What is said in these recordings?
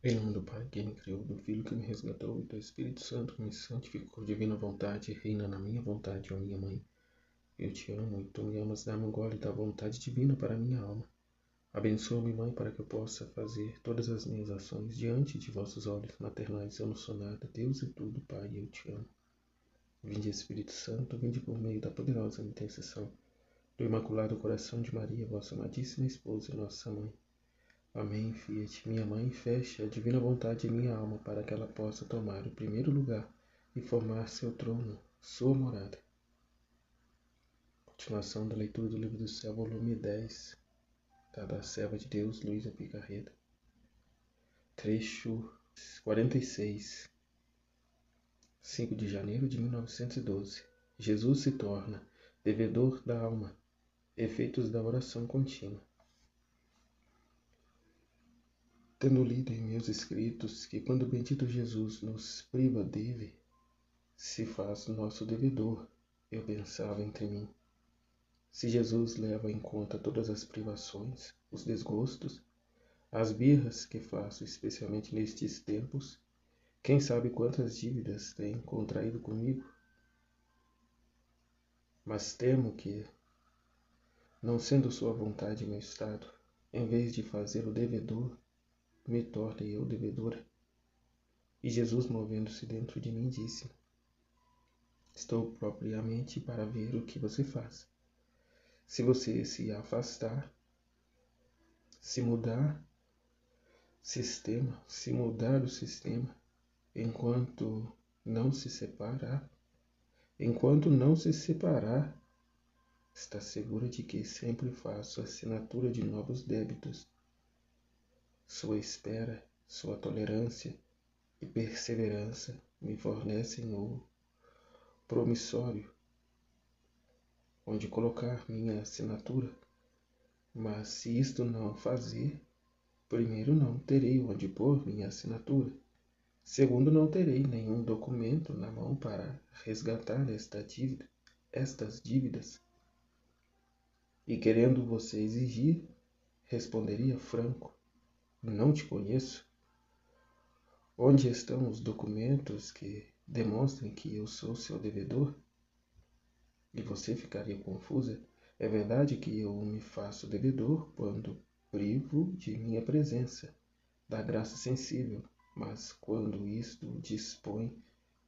Em nome do Pai, que me criou, do Filho que me resgatou e do Espírito Santo que me santificou, divina vontade, reina na minha vontade, ó minha mãe. Eu te amo e tu me amas, dá-me um gole da vontade divina para a minha alma. Abençoa-me, Mãe, para que eu possa fazer todas as minhas ações diante de vossos olhos maternais. Eu não sou nada, Deus é tudo, Pai, eu te amo. Vinde, Espírito Santo, vinde por meio da poderosa intercessão do Imaculado Coração de Maria, vossa amadíssima esposa e nossa mãe. Amém, Fiat, minha mãe, feche a divina vontade em minha alma para que ela possa tomar o primeiro lugar e formar seu trono, sua morada. Continuação da leitura do Livro do Céu, volume 10, da serva de Deus, Luísa Picarreta. Trecho 46, 5 de janeiro de 1912. Jesus se torna devedor da alma. Efeitos da oração contínua. Tendo lido em meus escritos que quando o bendito Jesus nos priva dele, se faz nosso devedor, eu pensava entre mim. Se Jesus leva em conta todas as privações, os desgostos, as birras que faço especialmente nestes tempos, quem sabe quantas dívidas tem contraído comigo? Mas temo que, não sendo sua vontade meu estado, em vez de fazê-lo devedor, me torne eu devedora. E Jesus, movendo-se dentro de mim, disse: estou propriamente para ver o que você faz. Se você se afastar, se mudar o sistema, enquanto não se separar, está segura de que sempre faço assinatura de novos débitos. Sua espera, sua tolerância e perseverança me fornecem o promissório onde colocar minha assinatura, mas se isto não fazer, primeiro, não terei onde pôr minha assinatura. Segundo, não terei nenhum documento na mão para resgatar estas dívidas. E querendo você exigir, responderia franco: não te conheço. Onde estão os documentos que demonstrem que eu sou seu devedor? E você ficaria confusa. É verdade que eu me faço devedor quando privo de minha presença, da graça sensível, mas quando isto dispõe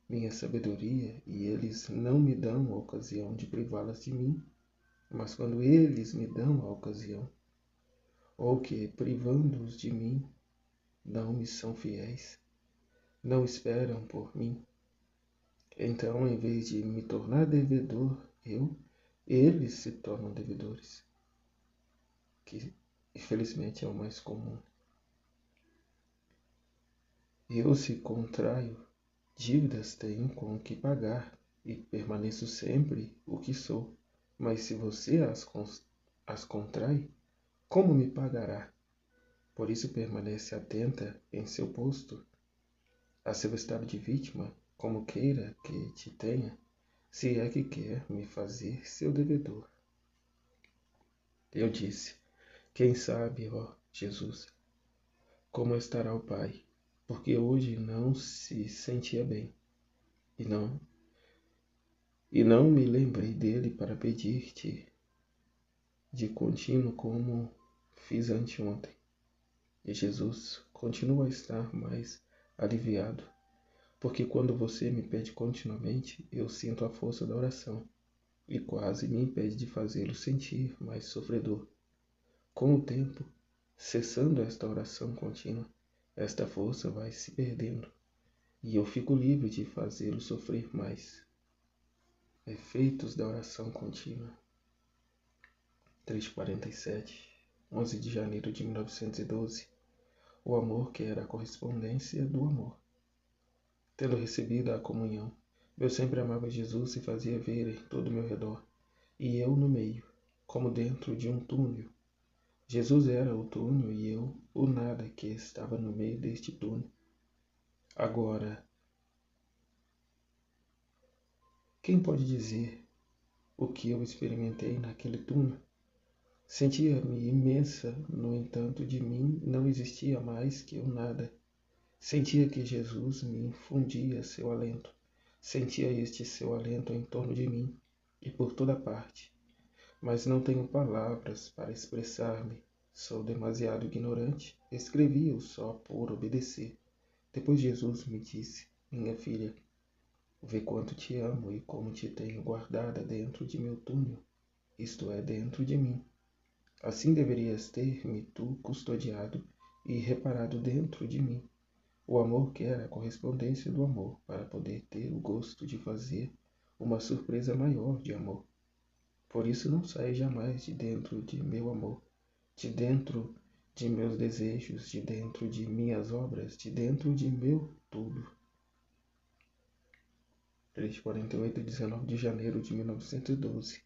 minha sabedoria e eles não me dão a ocasião de privá-las de mim, mas quando eles me dão a ocasião, ou que, privando-os de mim, não me são fiéis, não esperam por mim, então, em vez de me tornar devedor, eles se tornam devedores, que infelizmente é o mais comum. Eu, se contraio dívidas, tenho com que pagar e permaneço sempre o que sou. Mas se você as contrai, como me pagará? Por isso permanece atenta em seu posto, a seu estado de vítima, como queira que te tenha, se é que quer me fazer seu devedor. Eu disse: quem sabe, ó Jesus, como estará o Pai, porque hoje não se sentia bem, e não me lembrei dele para pedir-te de contínuo como fiz anteontem. E Jesus continua a estar mais aliviado, porque quando você me pede continuamente, eu sinto a força da oração, e quase me impede de fazê-lo sentir mais sofredor. Com o tempo, cessando esta oração contínua, esta força vai se perdendo, e eu fico livre de fazê-lo sofrer mais. Efeitos da oração contínua. 347, 11 de janeiro de 1912. O amor que era a correspondência do amor. Tendo recebido a comunhão, eu sempre amava Jesus e fazia ver em todo o meu redor, e eu no meio, como dentro de um túnel. Jesus era o túnel e eu o nada que estava no meio deste túnel. Agora, quem pode dizer o que eu experimentei naquele túnel? Sentia-me imensa, no entanto, de mim não existia mais que o nada. Sentia que Jesus me infundia seu alento. Sentia este seu alento em torno de mim e por toda parte. Mas não tenho palavras para expressar-me. Sou demasiado ignorante. Escrevi-o só por obedecer. Depois Jesus me disse: minha filha, vê quanto te amo e como te tenho guardada dentro de meu túnel, isto é, dentro de mim. Assim deverias ter-me tu custodiado e reparado dentro de mim. O amor quer a correspondência do amor para poder ter o gosto de fazer uma surpresa maior de amor. Por isso não sai jamais de dentro de meu amor, de dentro de meus desejos, de dentro de minhas obras, de dentro de meu tudo. 3:48, 19 de janeiro de 1912.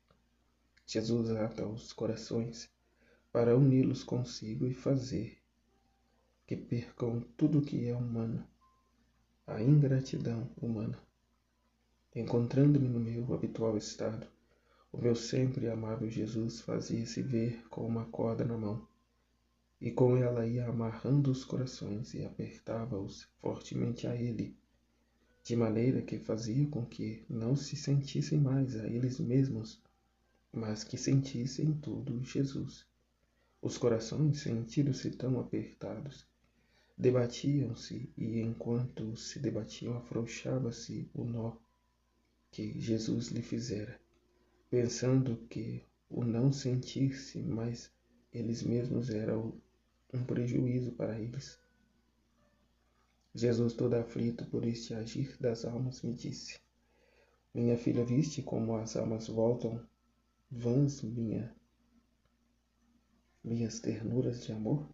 Jesus ata os corações para uni-los consigo e fazer que percam tudo que é humano, a ingratidão humana. Encontrando-me no meu habitual estado, o meu sempre amável Jesus fazia-se ver com uma corda na mão, e com ela ia amarrando os corações e apertava-os fortemente a ele, de maneira que fazia com que não se sentissem mais a eles mesmos, mas que sentissem tudo Jesus. Os corações, sentindo-se tão apertados, debatiam-se, e enquanto se debatiam afrouxava-se o nó que Jesus lhe fizera, pensando que o não sentir-se mais eles mesmos era um prejuízo para eles. Jesus, todo aflito por este agir das almas, me disse: minha filha, viste como as almas voltam vãs minhas ternuras de amor?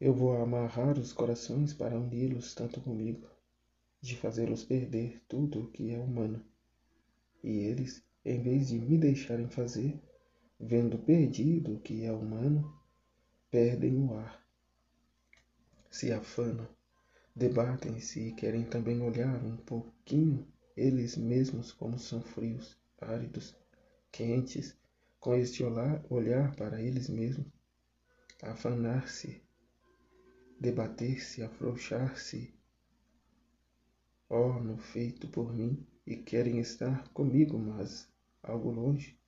Eu vou amarrar os corações para uni-los tanto comigo, de fazê-los perder tudo o que é humano. E eles, em vez de me deixarem fazer, vendo perdido o que é humano, perdem o ar. Se afanam, debatem-se e querem também olhar um pouquinho eles mesmos como são frios, áridos, quentes, com este olhar para eles mesmos, afanar-se, debater-se, afrouxar-se, no feito por mim, e querem estar comigo, mas algo longe,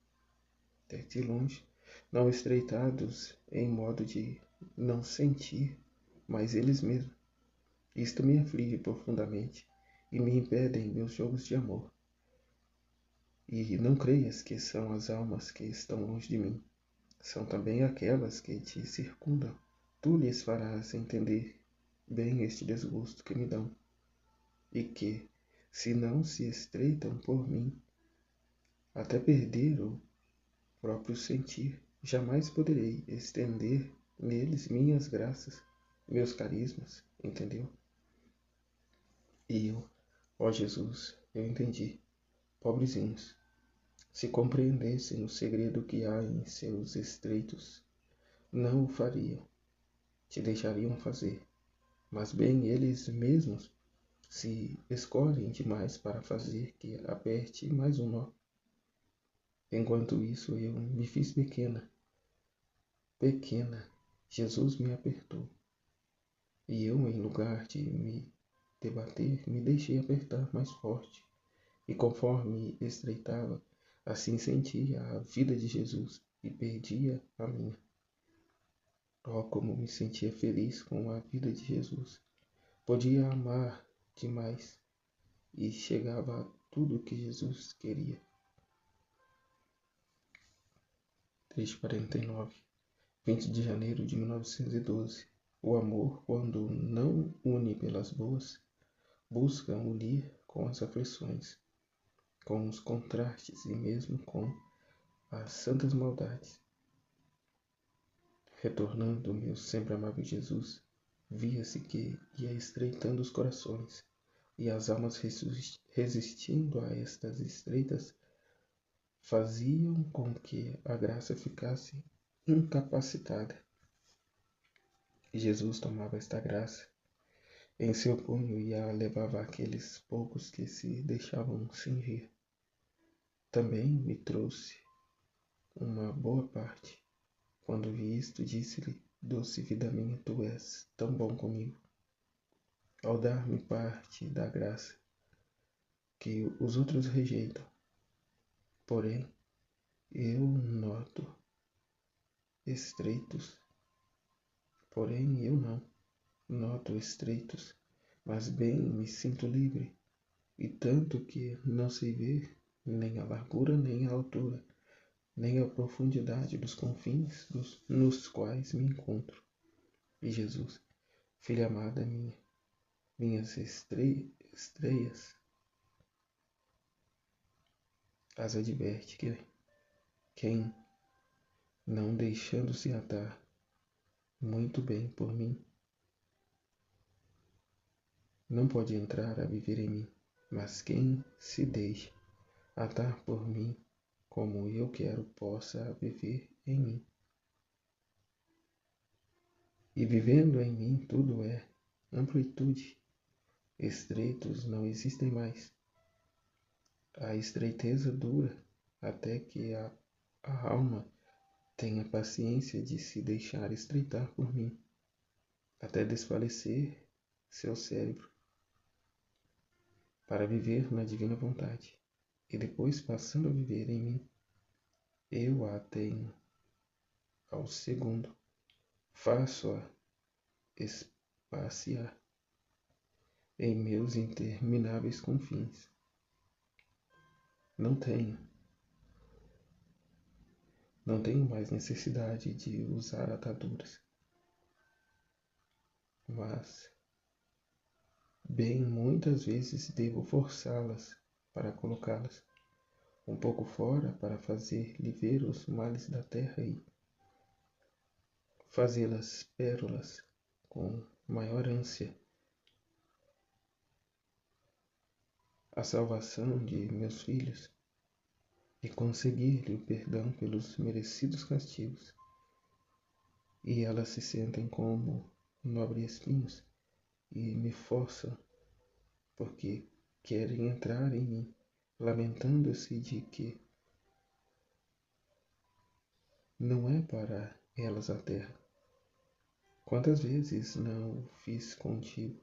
de longe, não estreitados em modo de não sentir, mas eles mesmos. Isto me aflige profundamente e me impedem meus jogos de amor. E não creias que são as almas que estão longe de mim, são também aquelas que te circundam. Tu lhes farás entender bem este desgosto que me dão, e que, se não se estreitam por mim, até perder o próprio sentir, jamais poderei estender neles minhas graças, meus carismas, entendeu? E eu, ó Jesus, eu entendi. Pobrezinhos, se compreendessem o segredo que há em seus estreitos, não o fariam, te deixariam fazer, mas bem eles mesmos se escolhem demais para fazer que aperte mais um nó. Enquanto isso eu me fiz pequena, Jesus me apertou, e eu, em lugar de me debater, me deixei apertar mais forte, e conforme estreitava, assim sentia a vida de Jesus e perdia a minha. Oh, como me sentia feliz com a vida de Jesus! Podia amar demais e chegava a tudo o que Jesus queria. 3:49, 20 de janeiro de 1912. O amor, quando não une pelas boas, busca unir com as aflições, com os contrastes e mesmo com as santas maldades. Retornando meu sempre amável Jesus, via-se que ia estreitando os corações, e as almas resistindo a estas estreitas faziam com que a graça ficasse incapacitada. E Jesus tomava esta graça em seu punho e a levava àqueles poucos que se deixavam cingir. Também me trouxe uma boa parte. Quando vi isto, disse-lhe: doce vida minha, tu és tão bom comigo, ao dar-me parte da graça que os outros rejeitam. Porém, eu estreitos, porém eu não noto estreitos, mas bem me sinto livre, e tanto que não sei ver nem a largura nem a altura, nem a profundidade dos confins nos quais me encontro. E Jesus, filha amada minha, minhas estreias, as adverte que quem, não deixando-se atar muito bem por mim, não pode entrar a viver em mim, mas quem se deixa atar por mim, como eu quero, possa viver em mim. E vivendo em mim tudo é amplitude, estreitos não existem mais. A estreiteza dura até que a alma tenha paciência de se deixar estreitar por mim, até desfalecer seu cérebro, para viver na divina vontade. E depois, passando a viver em mim, eu a tenho ao segundo, faço-a espaciar em meus intermináveis confins. Não tenho mais necessidade de usar ataduras, mas bem muitas vezes devo forçá-las para colocá-las um pouco fora, para fazer-lhe ver os males da terra e fazê-las pérolas com maior ânsia, a salvação de meus filhos, e conseguir-lhe o perdão pelos merecidos castigos. E elas se sentem como nobres espinhos e me forçam, porque querem entrar em mim, lamentando-se de que não é para elas a terra. Quantas vezes não o fiz contigo?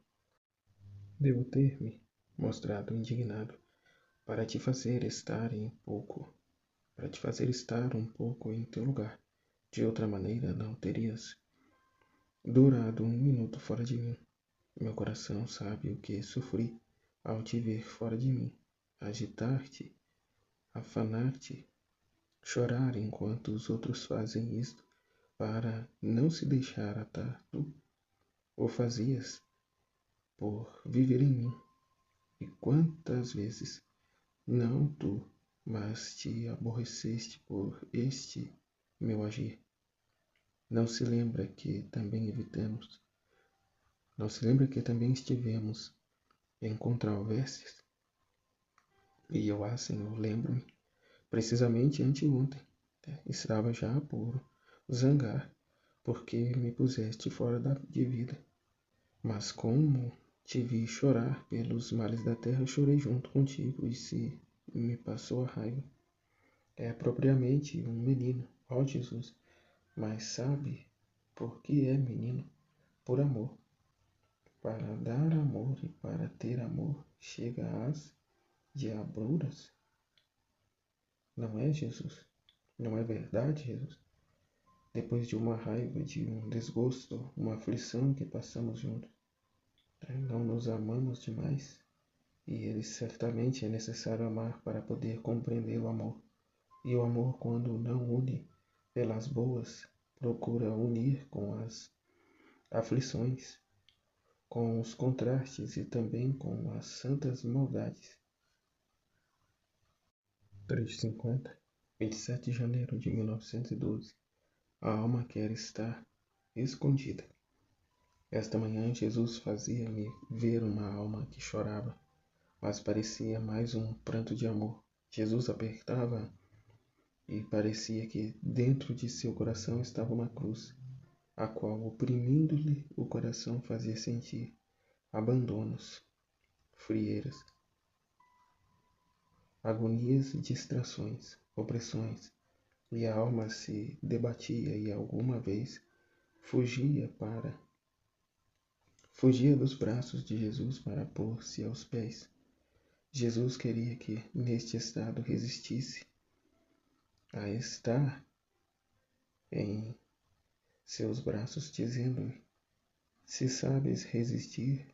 Devo ter-me mostrado indignado para te fazer estar um pouco em teu lugar. De outra maneira, não terias durado um minuto fora de mim. Meu coração sabe o que sofri ao te ver fora de mim, agitar-te, afanar-te, chorar enquanto os outros fazem isto para não se deixar atar. Tu o fazias por viver em mim. E quantas vezes não tu, mas te aborreceste por este meu agir? Não se lembra que também estivemos em controvérsias? E eu, Senhor, lembro-me, precisamente anteontem, estava já por zangar, porque me puseste fora de vida. Mas como te vi chorar pelos males da terra, chorei junto contigo, e se me passou a raiva. É propriamente um menino, ó Jesus, mas sabe por que é menino? Por amor. Para dar amor e para ter amor, chega às diabruras. Não é, Jesus? Não é verdade, Jesus? Depois de uma raiva, de um desgosto, uma aflição que passamos juntos, não nos amamos demais? E ele certamente é necessário amar para poder compreender o amor. E o amor, quando não une pelas boas, procura unir com as aflições, com os contrastes e também com as santas maldades. 350, 27 de janeiro de 1912. A alma quer estar escondida. Esta manhã Jesus fazia-me ver uma alma que chorava, mas parecia mais um pranto de amor. Jesus apertava e parecia que dentro de seu coração estava uma cruz, a qual, oprimindo-lhe o coração, fazia sentir abandonos, frieiras, agonias, distrações, opressões, e a alma se debatia e alguma vez fugia dos braços de Jesus para pôr-se aos pés. Jesus queria que, neste estado, resistisse a estar em seus braços, dizendo-lhe: se sabes resistir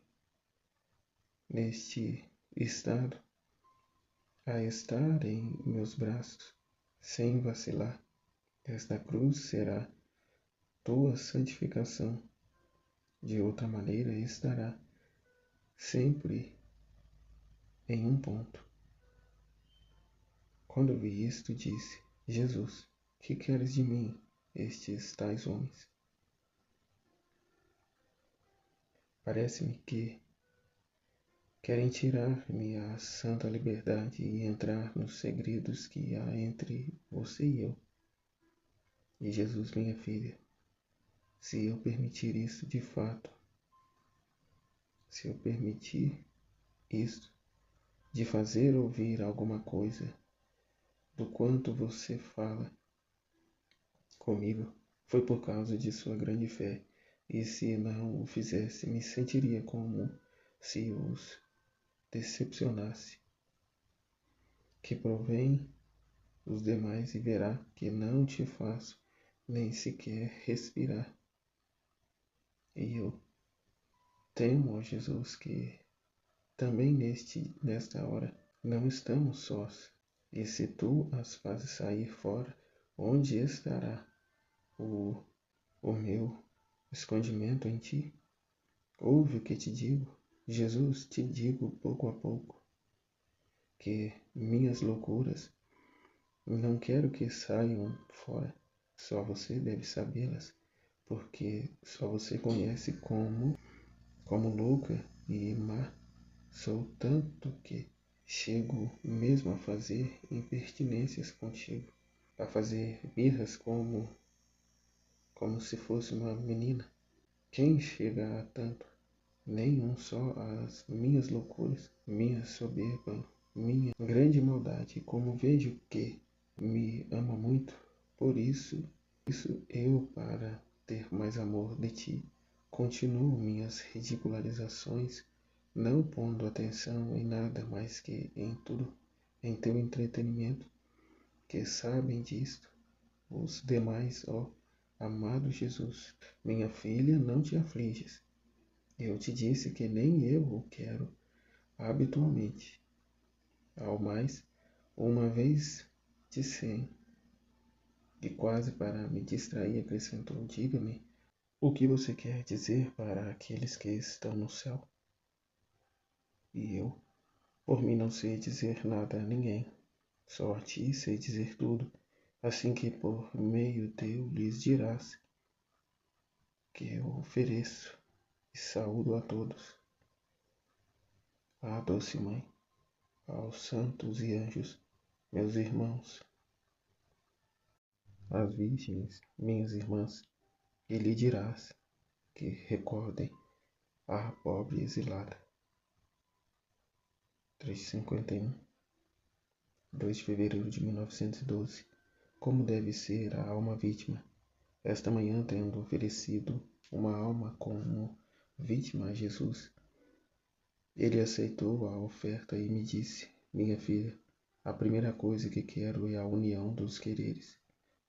neste estado, a estar em meus braços, sem vacilar, esta cruz será tua santificação. De outra maneira, estará sempre em um ponto. Quando vi isto, disse: Jesus, que queres de mim, estes tais homens? Parece-me que querem tirar-me a santa liberdade e entrar nos segredos que há entre você e eu. E Jesus, minha filha, se eu permitir isso de fato, se eu permitir isso, de fazer ouvir alguma coisa do quanto você fala comigo, foi por causa de sua grande fé. E se não o fizesse, me sentiria como se os decepcionasse. Que provém os demais e verá que não te faço nem sequer respirar. E eu temo, ó Jesus, que também nesta hora não estamos sós. E se tu as fazes sair fora, onde estará o meu escondimento em ti? Ouve o que te digo, Jesus, te digo pouco a pouco, que minhas loucuras não quero que saiam fora. Só você deve sabê-las, porque só você conhece como louca e má sou, tanto que chego mesmo a fazer impertinências contigo, a fazer birras como se fosse uma menina. Quem chega a tanto? Nenhum, só as minhas loucuras, minha soberba, minha grande maldade. Como vejo que me ama muito, por isso eu, para ter mais amor de ti, continuo minhas ridicularizações, não pondo atenção em nada mais que em tudo, em teu entretenimento, que sabem disto os demais, ó amado Jesus. Minha filha, não te afliges. Eu te disse que nem eu o quero habitualmente. Ao mais, uma vez de 100, e quase para me distrair, acrescentou: diga-me, o que você quer dizer para aqueles que estão no céu? E eu, por mim, não sei dizer nada a ninguém, só a ti sei dizer tudo, assim que por meio teu lhes dirás que eu ofereço e saúdo a todos, à doce mãe, aos santos e anjos, meus irmãos, às virgens, minhas irmãs, e lhe dirás que recordem a pobre exilada. 351, 2 de fevereiro de 1912. Como deve ser a alma vítima? Esta manhã, tendo oferecido uma alma como vítima a Jesus, ele aceitou a oferta e me disse: minha filha, a primeira coisa que quero é a união dos quereres.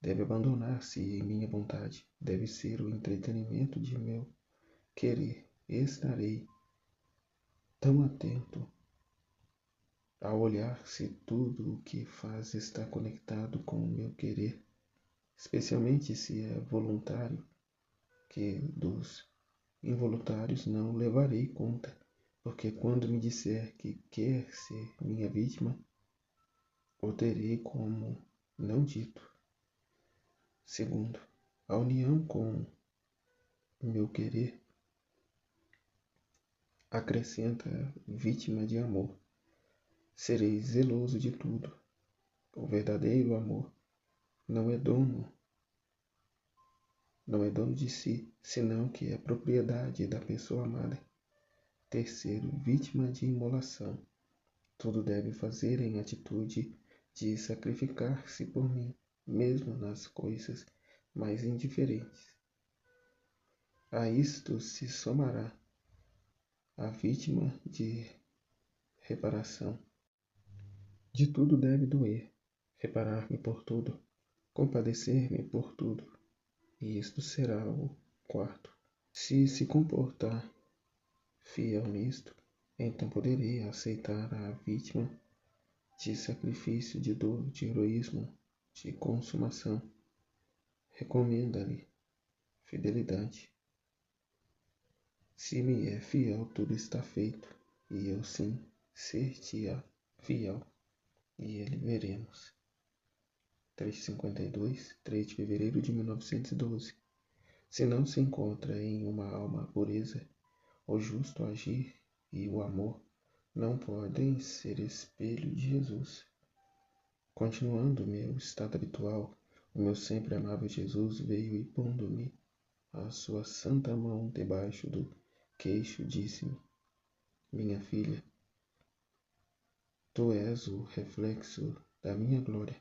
Deve abandonar-se em minha vontade, deve ser o entretenimento de meu querer. Estarei tão atento a olhar se tudo o que faz está conectado com o meu querer, especialmente se é voluntário, que dos involuntários não levarei conta, porque quando me disser que quer ser minha vítima, o terei como não dito. Segundo, a união com o meu querer acrescenta vítima de amor. Serei zeloso de tudo. O verdadeiro amor não é dono de si, senão que é propriedade da pessoa amada. Terceiro, vítima de imolação. Tudo deve fazer em atitude de sacrificar-se por mim, mesmo nas coisas mais indiferentes. A isto se somará a vítima de reparação. De tudo deve doer, reparar-me por tudo, compadecer-me por tudo, e isto será o quarto. Se se comportar fiel nisto, então poderei aceitar a vítima de sacrifício, de dor, de heroísmo, de consumação. Recomenda-lhe fidelidade. Se me é fiel, tudo está feito, e eu sim ser-te-á fiel, e ele veremos. 352, 3 de fevereiro de 1912. Se não se encontra em uma alma a pureza, o justo agir e o amor não podem ser espelho de Jesus. Continuando o meu estado habitual, o meu sempre amável Jesus veio e pondo-me a sua santa mão debaixo do queixo, disse-me: minha filha, tu és o reflexo da minha glória.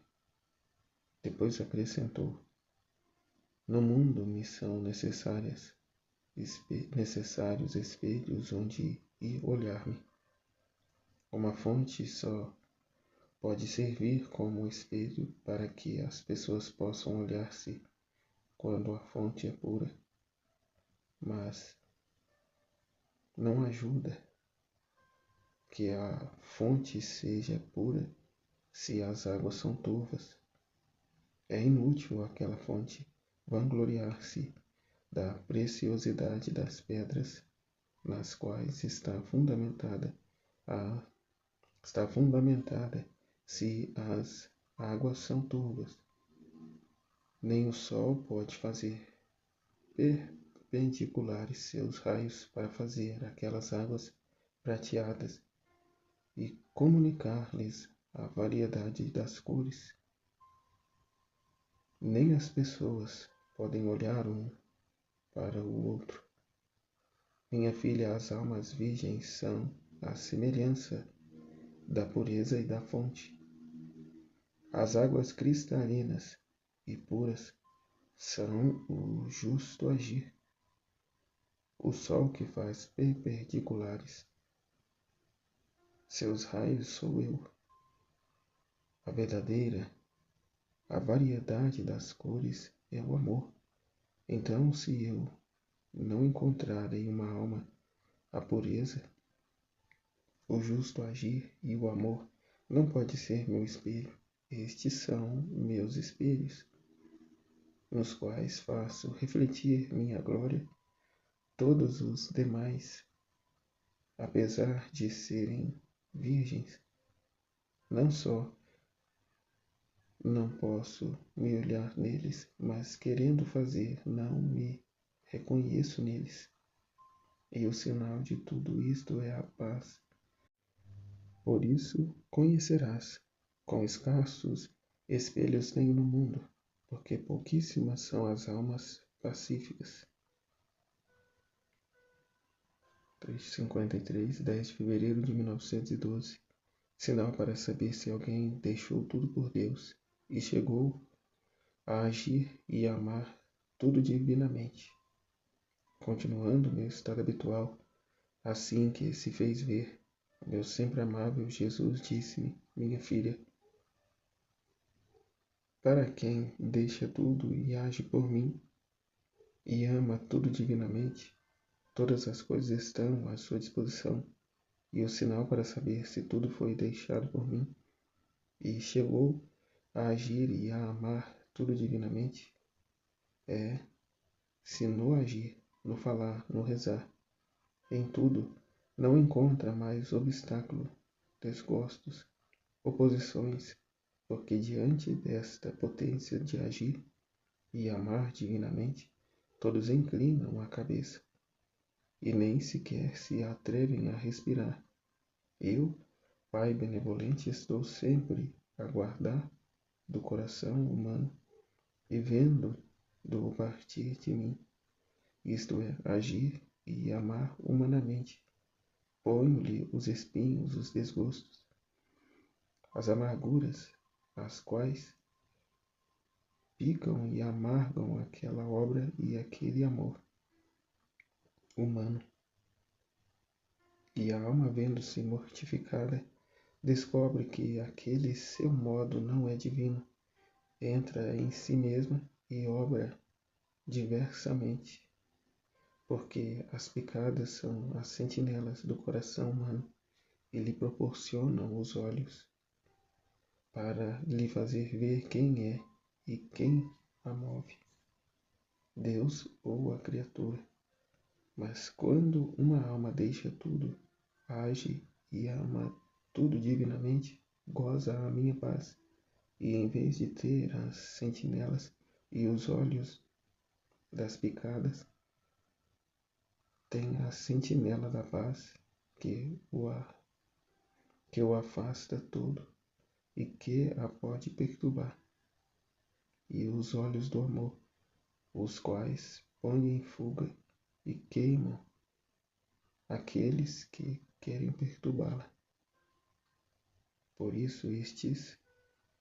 Depois acrescentou: no mundo me são necessários espelhos onde ir olhar-me. Uma fonte só pode servir como espelho para que as pessoas possam olhar-se quando a fonte é pura, mas não ajuda que a fonte seja pura se as águas são turvas. É inútil aquela fonte vangloriar-se da preciosidade das pedras nas quais está fundamentada se as águas são turvas. Nem o sol pode fazer perpendiculares seus raios para fazer aquelas águas prateadas e comunicar-lhes a variedade das cores. Nem as pessoas podem olhar um para o outro. Minha filha, as almas virgens são a semelhança da pureza e da fonte. As águas cristalinas e puras são o justo agir. O sol que faz perpendiculares seus raios sou eu. A variedade das cores é o amor. Então, se eu não encontrar em uma alma a pureza, o justo agir e o amor, não pode ser meu espelho. Estes são meus espelhos, nos quais faço refletir minha glória. Todos os demais, apesar de serem virgens, não só não posso me olhar neles, mas querendo fazer, não me reconheço neles. E o sinal de tudo isto é a paz. Por isso conhecerás, quão escassos espelhos tenho no mundo, porque pouquíssimas são as almas pacíficas. 353, 10 de fevereiro de 1912. Sinal para saber se alguém deixou tudo por Deus e chegou a agir e a amar tudo divinamente. Continuando meu estado habitual, assim que se fez ver, meu sempre amável Jesus disse-me: minha filha, para quem deixa tudo e age por mim, e ama tudo divinamente, todas as coisas estão à sua disposição, e o sinal para saber se tudo foi deixado por mim, e chegou a agir e a amar tudo divinamente, é se no agir, no falar, no rezar, em tudo, não encontra mais obstáculo, desgostos, oposições, porque diante desta potência de agir e amar divinamente, todos inclinam a cabeça e nem sequer se atrevem a respirar. Eu, Pai benevolente, estou sempre a guardar do coração humano e vendo do partir de mim, isto é, agir e amar humanamente. Ponho-lhe os espinhos, os desgostos, as amarguras, as quais picam e amargam aquela obra e aquele amor. humano. E a alma, vendo-se mortificada, descobre que aquele seu modo não é divino, entra em si mesma e obra diversamente, porque as picadas são as sentinelas do coração humano e lhe proporcionam os olhos para lhe fazer ver quem é e quem a move, Deus ou a criatura. Mas quando uma alma deixa tudo, age e ama tudo divinamente, goza a minha paz, e em vez de ter as sentinelas e os olhos das picadas, tem a sentinela da paz que o afasta todo e que a pode perturbar, e os olhos do amor, os quais põem em fuga e queimam aqueles que querem perturbá-la. Por isso estes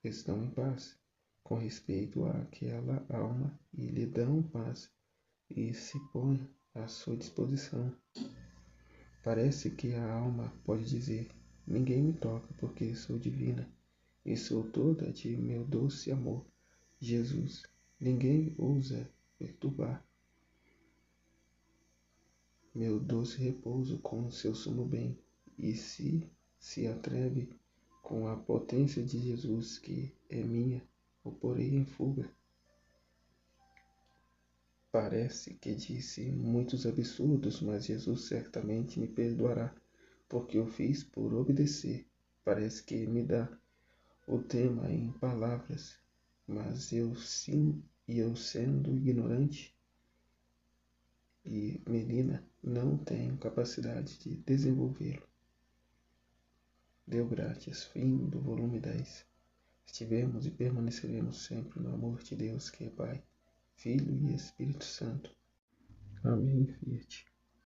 estão em paz com respeito àquela alma e lhe dão paz e se põem à sua disposição. Parece que a alma pode dizer: ninguém me toca, porque sou divina e sou toda de meu doce amor, Jesus. Ninguém ousa perturbar meu doce repouso com seu sumo bem, e se atreve com a potência de Jesus, que é minha, o porei em fuga. Parece que disse muitos absurdos, mas Jesus certamente me perdoará, porque o fiz por obedecer. Parece que me dá o tema em palavras, mas eu sendo ignorante e menina, não tenho capacidade de desenvolvê-lo. Deu graças. Fim do volume 10. Estivemos e permaneceremos sempre no amor de Deus, que é Pai, Filho e Espírito Santo. Amém. Fiat.